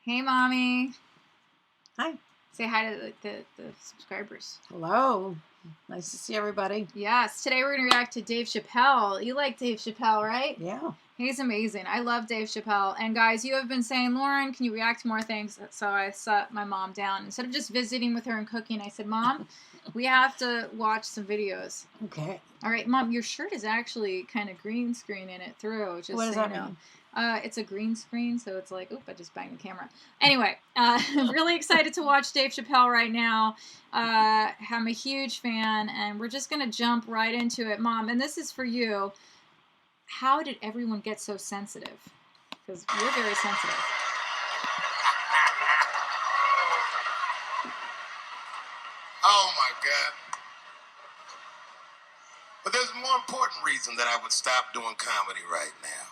Hey, Mommy. Hi. Say hi to the subscribers. Hello. Nice to see everybody. Yes. Today we're going to react to Dave Chappelle. You like Dave Chappelle, right? Yeah. He's amazing. I love Dave Chappelle. And guys, you have been saying, Lauren, can you react to more things? So I sat my mom down. Instead of just visiting with her and cooking, I said, Mom, we have to watch some videos. Okay. All right, Mom, your shirt is actually kind of green screening it through. Just what does that mean? It's a green screen, so it's like, oop, I just banged the camera. Anyway, I'm really excited to watch Dave Chappelle right now. I'm a huge fan, and we're just going to jump right into it. Mom, and this is for you. How did everyone get so sensitive? Because you're very sensitive. Oh, my God. But there's a more important reason that I would stop doing comedy right now.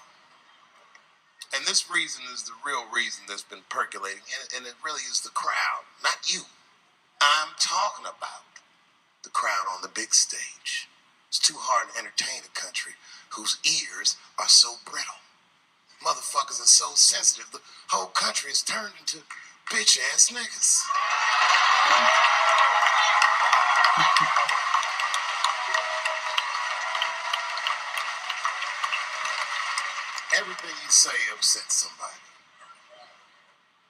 And this reason is the real reason that's been percolating, and it really is the crowd, not you. I'm talking about the crowd on the big stage. It's too hard to entertain a country whose ears are so brittle. Motherfuckers are so sensitive, the whole country is turned into bitch-ass niggas. Everything you say upsets somebody.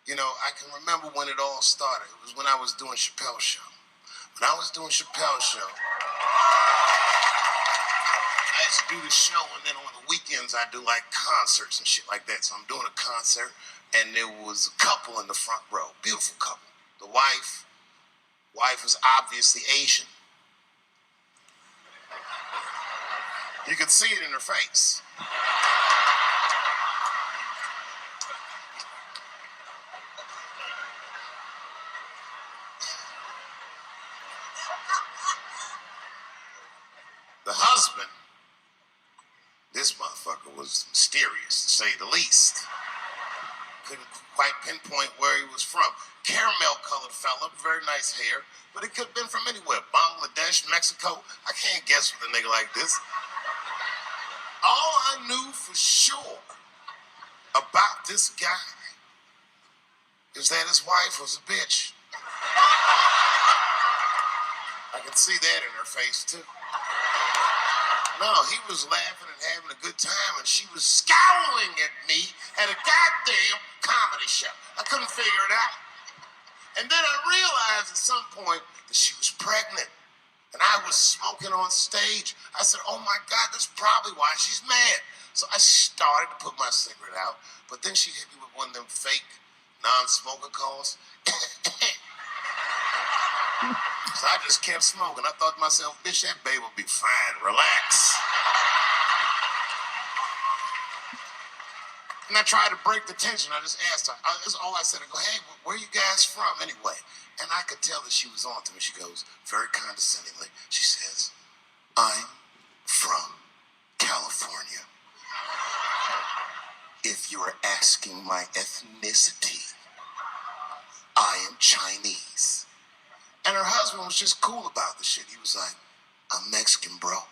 You know, I can remember when it all started. It was when I was doing Chappelle show. When I was doing Chappelle show, I used to do the show, and then on the weekends I do like concerts and shit like that. So I'm doing a concert, and there was a couple in the front row, beautiful couple. The wife was obviously Asian. You could see it in her face. The husband, this motherfucker was mysterious, to say the least. Couldn't quite pinpoint where he was from. Caramel-colored fella, very nice hair, but it could have been from anywhere. Bangladesh, Mexico. I can't guess with a nigga like this. All I knew for sure about this guy is that his wife was a bitch. I could see that in her face, too. No, he was laughing and having a good time, and she was scowling at me at a goddamn comedy show. I couldn't figure it out. And then I realized at some point that she was pregnant, and I was smoking on stage. I said, oh my God, that's probably why she's mad. So I started to put my cigarette out, but then she hit me with one of them fake non-smoker calls. So I just kept smoking. I thought to myself, bitch, that baby will be fine. Relax. And I tried to break the tension. I just asked her. That's all I said. I go, hey, where are you guys from anyway? And I could tell that she was on to me. She goes, very condescendingly, she says, I'm from California. If you are asking my ethnicity, I am Chinese. And her husband was just cool about the shit. He was like, I'm Mexican, bro.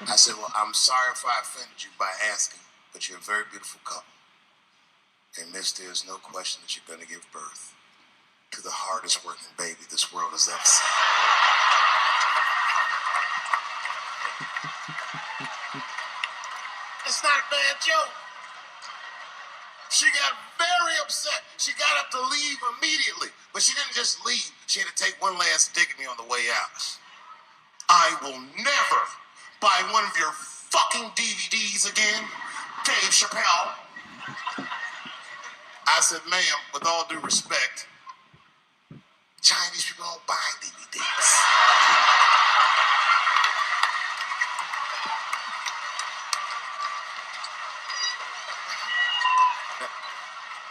I said, well, I'm sorry if I offended you by asking, but you're a very beautiful couple. And miss, there's no question that you're going to give birth to the hardest working baby this world has ever seen. It's not a bad joke. She got very upset. She got up to leave immediately. But she didn't just leave. She had to take one last dig at me on the way out. I will never buy one of your fucking DVDs again, Dave Chappelle. I said, ma'am, with all due respect, Chinese people don't buy DVDs.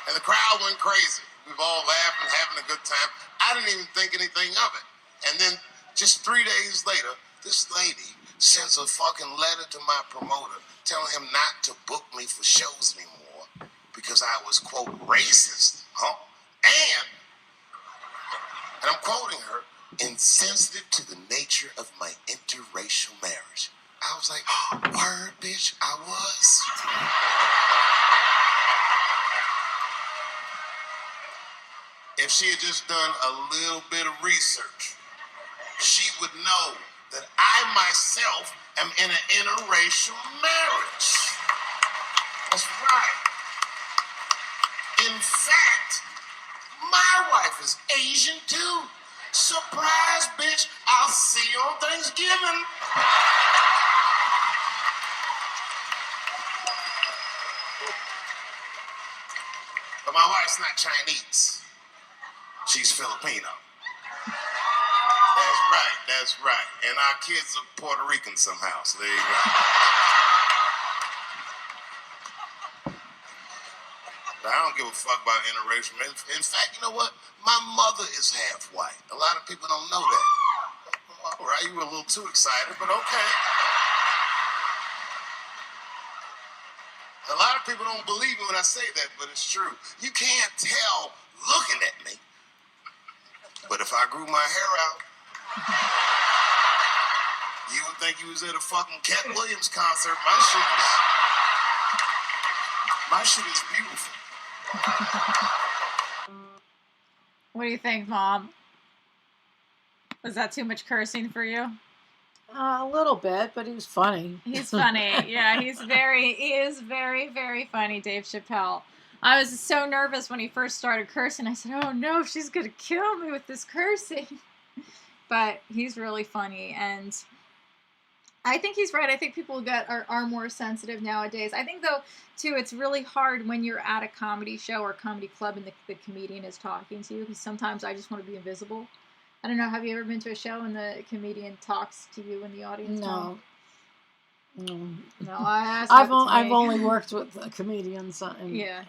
And the crowd went crazy. We were all laughing, having a good time. I didn't even think anything of it. And then just 3 days later, this lady sends a fucking letter to my promoter telling him not to book me for shows anymore because I was, quote, racist, and I'm quoting her, insensitive to the nature of my interracial marriage. I was like, word, bitch, I was. she had just done a little bit of research, she would know that I myself am in an interracial marriage. That's right. In fact, my wife is Asian too. Surprise, bitch. I'll see you on Thanksgiving. But my wife's not Chinese. She's Filipino. That's right. And our kids are Puerto Rican somehow, so there you go. But I don't give a fuck about interracial. In fact, you know what? My mother is half white. A lot of people don't know that. All right, you were a little too excited, but okay. A lot of people don't believe me when I say that, but it's true. You can't tell looking at me. But if I grew my hair out, you would think you was at a fucking Cat Williams concert. My shit is beautiful. What do you think, Mom? Was that too much cursing for you? A little bit, but he was funny. He's funny. Yeah, he is very, very funny, Dave Chappelle. I was so nervous when he first started cursing. I said, oh no, she's going to kill me with this cursing. But he's really funny, and I think he's right. I think people are more sensitive nowadays. I think, though, too, it's really hard when you're at a comedy show or comedy club and the comedian is talking to you, because sometimes I just want to be invisible. I don't know, have you ever been to a show and the comedian talks to you in the audience? No. No, I've only worked with comedians Yeah.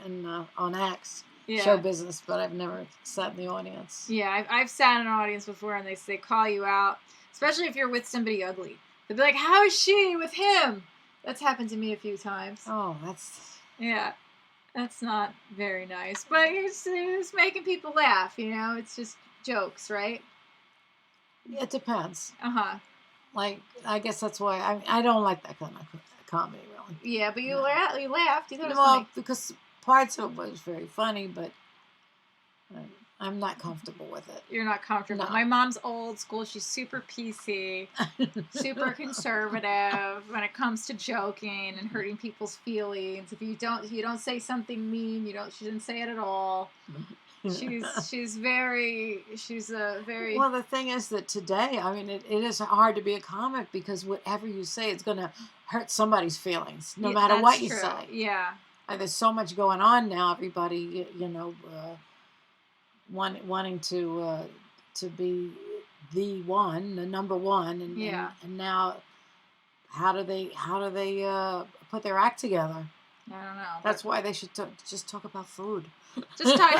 on acts, Yeah. show business, but I've never sat in the audience. Yeah, I've sat in an audience before, and they call you out, especially if you're with somebody ugly. They'll be like, how is she with him? That's happened to me a few times. Oh, that's... Yeah, that's not very nice. But it's making people laugh, you know? It's just jokes, right? It depends. Uh-huh. Like, I guess that's why I don't like that kind of comedy, really. Yeah, but you laughed. You thought it was Well, funny. because parts of it was very funny, but I'm not comfortable with it. You're not comfortable. No. My mom's old school. She's super PC, super conservative when it comes to joking and hurting people's feelings. If you don't say something mean, she didn't say it at all. She's a very. Well, the thing is that today, I mean, it is hard to be a comic because whatever you say, it's going to hurt somebody's feelings, no matter what you say. Yeah. And there's so much going on now. Everybody, wanting to be the number one, and now how do they put their act together? I don't know. That's why they should just talk about food. Just talk.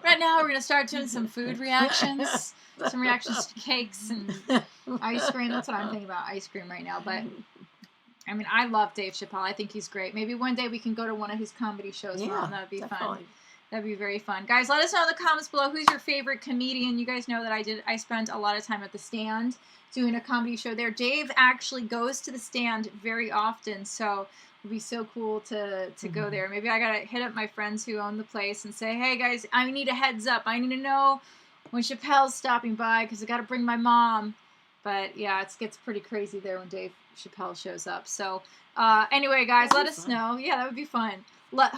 Right now, we're gonna start doing some food reactions, some reactions to cakes and ice cream. That's what I'm thinking about, ice cream right now. But I mean, I love Dave Chappelle. I think he's great. Maybe one day we can go to one of his comedy shows. Yeah, That would be definitely fun. That'd be very fun. Guys, let us know in the comments below who's your favorite comedian. You guys know that I spent a lot of time at the Stand doing a comedy show there. Dave actually goes to the Stand very often, so it would be so cool to go there. Maybe I gotta hit up my friends who own the place and say, hey guys, I need a heads up. I need to know when Chappelle's stopping by because I gotta bring my mom. But yeah, it gets pretty crazy there when Dave Chappelle shows up. So anyway, guys, let us know. Yeah, that would be fun.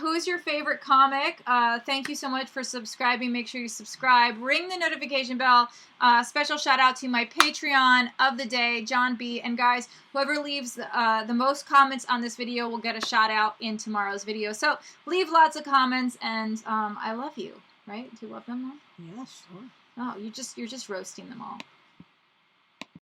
Who is your favorite comic? Thank you so much for subscribing. Make sure you subscribe. Ring the notification bell. Special shout out to my Patreon of the day, John B. And guys, whoever leaves the most comments on this video will get a shout out in tomorrow's video. So leave lots of comments, and I love you. Right? Do you love them all? Yeah, sure. Oh, you're just roasting them all.